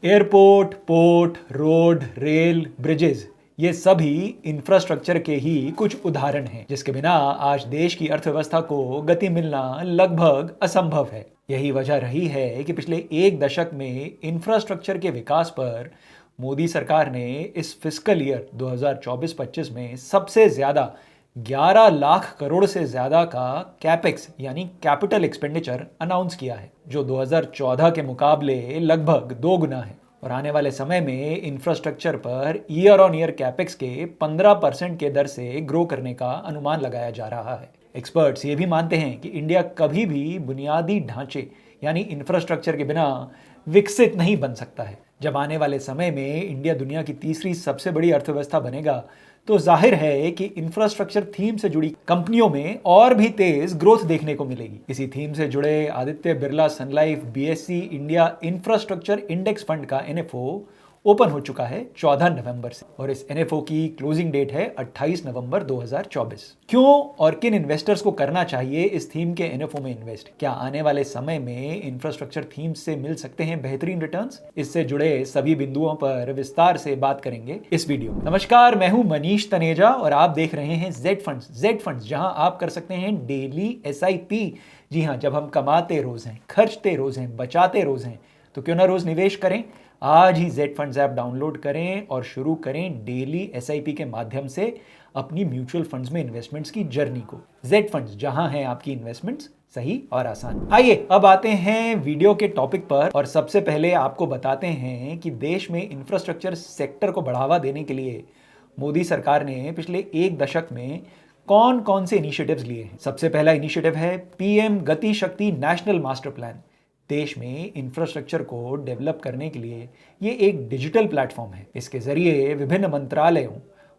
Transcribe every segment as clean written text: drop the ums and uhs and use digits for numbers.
Airport, port, road, rail, bridges, ये सभी infrastructure के ही कुछ उदाहरण हैं जिसके बिना आज देश की अर्थव्यवस्था को गति मिलना लगभग असंभव है। यही वजह रही है कि पिछले एक दशक में इंफ्रास्ट्रक्चर के विकास पर मोदी सरकार ने इस फिस्कल ईयर 2024-25 में सबसे ज्यादा 11 लाख करोड़ से ज्यादा का कैपेक्स यानी कैपिटल एक्सपेंडिचर अनाउंस किया है, जो 2014 के मुकाबले लगभग 2 गुना है। और आने वाले समय में infrastructure per year on year capex के 15% के दर से ग्रो करने का अनुमान लगाया जा रहा है। एक्सपर्ट्स ये भी मानते हैं कि इंडिया कभी भी बुनियादी ढांचे यानी इंफ्रास्ट्रक्चर के बिना विकसित नहीं बन सकता है। जब आने वाले समय में इंडिया दुनिया की तीसरी सबसे बड़ी अर्थव्यवस्था बनेगा तो जाहिर है कि इंफ्रास्ट्रक्चर थीम से जुड़ी कंपनियों में और भी तेज ग्रोथ देखने को मिलेगी। इसी थीम से जुड़े Aditya Birla sun life BSE India infrastructure index fund का एनएफओ ओपन हो चुका है 14 नवंबर से, और इस एनएफओ की क्लोजिंग डेट है 28 नवंबर 2024। क्यों और किन इन्वेस्टर्स को करना चाहिए इस थीम के एनएफओ में इन्वेस्ट? क्या आने वाले समय में इंफ्रास्ट्रक्चर थीम से मिल सकते हैं बेहतरीन रिटर्न्स? इससे जुड़े सभी बिंदुओं पर विस्तार से बात करेंगे इस वीडियो में। नमस्कार, मैं हूं मनीष तनेजा और आप देख रहे हैं जेड फंड्स, जहां आप कर सकते हैं डेली एसआईपी। जी हां, जब हम कमाते रोज हैं, खर्चते रोज हैं, बचाते रोज हैं, तो क्यों ना रोज निवेश करें। आज ही जेड फंड्स ऐप डाउनलोड करें और शुरू करें डेली एसआईपी के माध्यम से अपनी म्यूचुअल फंड्स में इन्वेस्टमेंट्स की जर्नी को। जेड फंड्स, जहां हैं आपकी इन्वेस्टमेंट्स सही और आसान। आइए अब आते हैं वीडियो के टॉपिक पर, और सबसे पहले आपको बताते हैं कि देश में इंफ्रास्ट्रक्चर सेक्टर को बढ़ावा देने के लिए मोदी सरकार ने पिछले एक दशक में कौन कौन से इनिशिएटिव्स लिए हैं। सबसे पहला इनिशिएटिव है पीएम गति शक्ति नेशनल मास्टर प्लान। देश में इंफ्रास्ट्रक्चर को डेवलप करने के लिए ये एक डिजिटल प्लेटफॉर्म है। इसके जरिए विभिन्न मंत्रालयों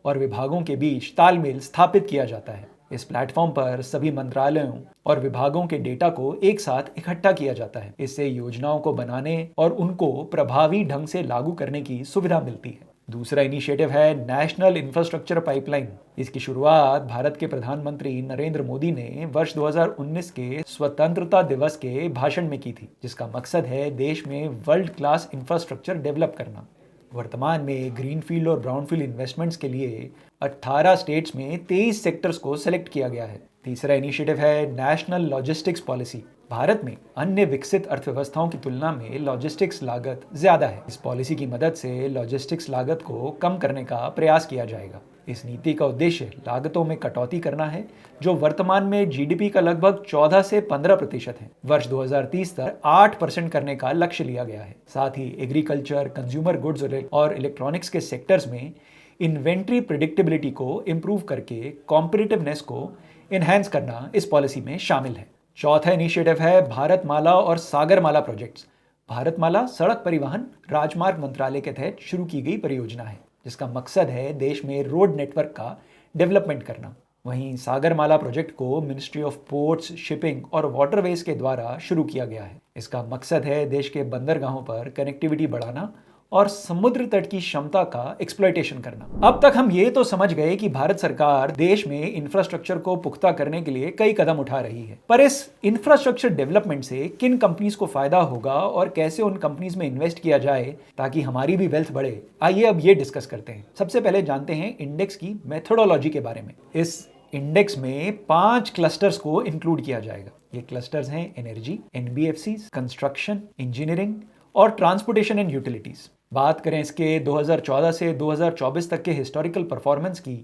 और विभागों के बीच तालमेल स्थापित किया जाता है। इस प्लेटफॉर्म पर सभी मंत्रालयों और विभागों के डेटा को एक साथ इकट्ठा किया जाता है। इससे योजनाओं को बनाने और उनको प्रभावी ढंग से लागू करने की सुविधा मिलती है। दूसरा इनिशिएटिव है नेशनल इंफ्रास्ट्रक्चर पाइपलाइन। इसकी शुरुआत भारत के प्रधानमंत्री नरेंद्र मोदी ने वर्ष 2019 के स्वतंत्रता दिवस के भाषण में की थी, जिसका मकसद है देश में वर्ल्ड क्लास इंफ्रास्ट्रक्चर डेवलप करना। वर्तमान में ग्रीनफील्ड और ब्राउनफील्ड इन्वेस्टमेंट्स के लिए 18 स्टेट्स में 23 सेक्टर्स को सेलेक्ट किया गया है। तीसरा इनिशिएटिव है नेशनल लॉजिस्टिक्स पॉलिसी। भारत में अन्य विकसित अर्थव्यवस्थाओं की तुलना में लॉजिस्टिक्स लागत ज्यादा है। इस पॉलिसी की मदद से लॉजिस्टिक्स लागत को कम करने का प्रयास किया जाएगा। इस नीति का उद्देश्य लागतों में कटौती करना है, जो वर्तमान में जीडीपी का लगभग 14 से 15% है। वर्ष 2030 तक 8% करने का लक्ष्य लिया गया है। साथ ही एग्रीकल्चर, कंज्यूमर गुड्स और इलेक्ट्रॉनिक्स के सेक्टर्स में इन्वेंट्री प्रिडिक्टेबिलिटी को इंप्रूव करके कॉम्पिटिटिवनेस को इनहैंस करना इस पॉलिसी में शामिल है। चौथा इनिशिएटिव है भारतमाला और सागरमाला प्रोजेक्ट्स। भारतमाला सड़क परिवहन राजमार्ग मंत्रालय के तहत शुरू की गई परियोजना है, जिसका मकसद है देश में रोड नेटवर्क का डेवलपमेंट करना। वहीं सागरमाला प्रोजेक्ट को मिनिस्ट्री ऑफ पोर्ट्स, शिपिंग और वाटरवेज के द्वारा शुरू किया गया है। इसका मकसद है देश के बंदरगाहों पर कनेक्टिविटी बढ़ाना और समुद्र तट की क्षमता का एक्सप्लॉयटेशन करना। अब तक हम ये तो समझ गए कि भारत सरकार देश में इंफ्रास्ट्रक्चर को पुख्ता करने के लिए कई कदम उठा रही है, पर इस इंफ्रास्ट्रक्चर डेवलपमेंट से किन कंपनीज को फायदा होगा और कैसे उन कंपनीज में इन्वेस्ट किया जाए ताकि हमारी भी वेल्थ बढ़े, आइए अब ये डिस्कस करते हैं। सबसे पहले जानते हैं इंडेक्स की मेथोडोलॉजी के बारे में। इस इंडेक्स में 5 क्लस्टर्स को इंक्लूड किया जाएगा। ये क्लस्टर्स हैं एनर्जी, एनबीएफसी, कंस्ट्रक्शन, इंजीनियरिंग और ट्रांसपोर्टेशन एंड यूटिलिटीज। बात करें इसके 2014 से 2024 तक के हिस्टोरिकल परफॉर्मेंस की,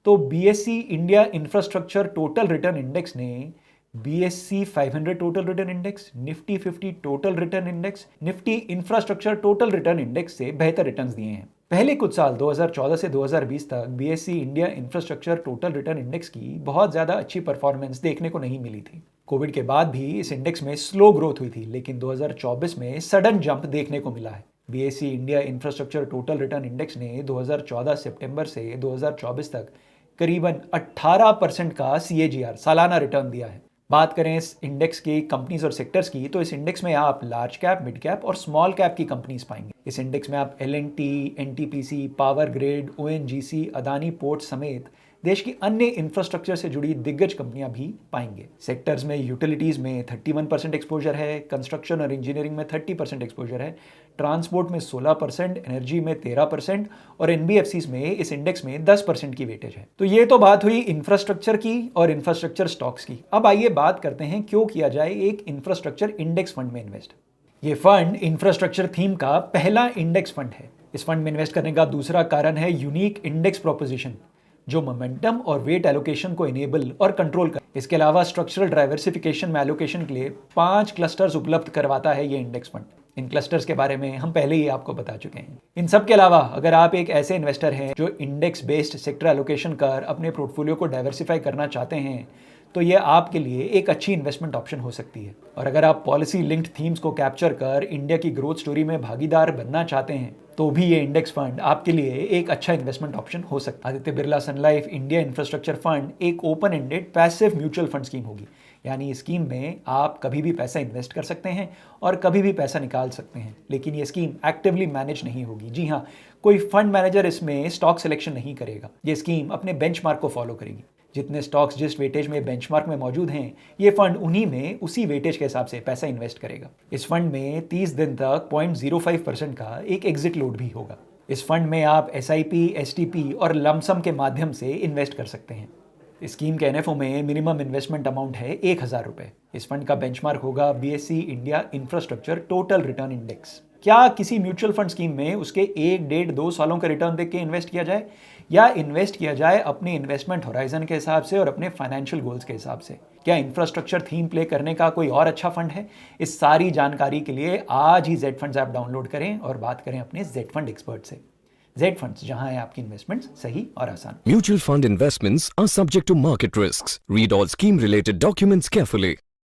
तो BSE India infrastructure total return index ने BSE 500 total return index, Nifty 50 total return index, Nifty infrastructure total return index से बेहतर रिटर्न्स दिए हैं। पहले कुछ साल 2014 से 2020 तक BSc India infrastructure total return index की बहुत ज्यादा अच्छी परफॉर्मेंस देखने को नहीं मिली थी। कोविड के बाद भी इस इंडेक्स में स्लो ग्रोथ हुई थी, लेकिन 2024 में सडन जंप देखने को मिला है। BSc India infrastructure total return index ने 2014 सितंबर से 2024 तक करीबन 18% का सीएजीआर सालाना रिटर्न दिया है। बात करें इस इंडेक्स की कंपनीज और सेक्टर्स की, तो इस इंडेक्स में आप लार्ज कैप, मिड कैप और स्मॉल कैप की कंपनीज पाएंगे। इस इंडेक्स में आप L&T, NTPC, power grid, ONGC, Adani port समेत देश की अन्य इंफ्रास्ट्रक्चर से जुड़ी दिग्गज कंपनियां भी पाएंगे। सेक्टर्स में यूटिलिटीज में 31% एक्सपोजर है, कंस्ट्रक्शन और इंजीनियरिंग में 30% एक्सपोजर है, ट्रांसपोर्ट में 16%, एनर्जी में 13% और एनबीएफसीज में इस इंडेक्स में 10% की वेटेज है। तो ये तो बात हुई इंफ्रास्ट्रक्चर की और इंफ्रास्ट्रक्चर स्टॉक्स की। अब आइए बात करते हैं क्यों किया जाए एक इंफ्रास्ट्रक्चर इंडेक्स फंड में इन्वेस्ट। ये फंड इंफ्रास्ट्रक्चर थीम का पहला इंडेक्स फंड है। इस फंड में इन्वेस्ट करने का दूसरा कारण है यूनिक इंडेक्स प्रोपोजिशन, जो मोमेंटम और वेट एलोकेशन को इनेबल और कंट्रोल कर। इसके अलावा स्ट्रक्चरल डाइवर्सिफिकेशन में एलोकेशन के लिए 5 क्लस्टर्स उपलब्ध करवाता है ये इंडेक्स फंड। इन क्लस्टर्स के बारे में हम पहले ही आपको बता चुके हैं। इन सब के अलावा अगर आप एक ऐसे इन्वेस्टर हैं जो इंडेक्स बेस्ड सेक्टर एलोकेशन कर अपने पोर्टफोलियो को डाइवर्सिफाई करना चाहते हैं, तो ये आपके लिए एक अच्छी इन्वेस्टमेंट ऑप्शन हो सकती है। और अगर आप पॉलिसी लिंक्ड थीम्स को कैप्चर कर इंडिया की ग्रोथ स्टोरी में भागीदार बनना चाहते हैं, तो भी ये इंडेक्स फंड आपके लिए एक अच्छा इन्वेस्टमेंट ऑप्शन हो सकता है। Aditya Birla sun life India infrastructure fund एक open ended passive mutual fund scheme होगी। यानी इस स्कीम में आप कभी भी पैसा इन्वेस्ट कर सकते हैं और कभी भी पैसा निकाल सकते हैं, लेकिन ये स्कीम एक्टिवली मैनेज नहीं होगी। जी हाँ, कोई फंड मैनेजर इसमें स्टॉक सिलेक्शन नहीं करेगा। ये स्कीम अपने बेंचमार्क को फॉलो करेगी। जितने स्टॉक्स जिस वेटेज में बेंचमार्क में मौजूद हैं, ये फंड उन्हीं में उसी वेटेज के हिसाब से पैसा इन्वेस्ट करेगा। इस फंड में 30 दिन तक 0.05% का एक एग्जिट लोड भी होगा। इस फंड में आप SIP, STP और लमसम के माध्यम से इन्वेस्ट कर सकते हैं। इस स्कीम के NFO में मिनिमम इन्वेस्टमेंट अमाउंट है 1000 रुपए। इस फंड का बेंचमार्क होगा BSE India infrastructure total return index. क्या किसी म्यूचुअल फंड स्कीम में उसके 1, 1.5, 2 सालों का रिटर्न देख के इन्वेस्ट किया जाए, या इन्वेस्ट किया जाए अपने इन्वेस्टमेंट होराइजन के हिसाब से और अपने फाइनेंशियल गोल्स के हिसाब से? क्या इंफ्रास्ट्रक्चर थीम प्ले करने का कोई और अच्छा फंड है? इस सारी जानकारी के लिए आज ही Z Funds ऐप डाउनलोड करें और बात करें अपने Z Fund एक्सपर्ट से। Z Funds, जहां है आपकी इन्वेस्टमेंट्स सही और आसान। Mutual fund investments are subject to market risks. Read all scheme related documents carefully.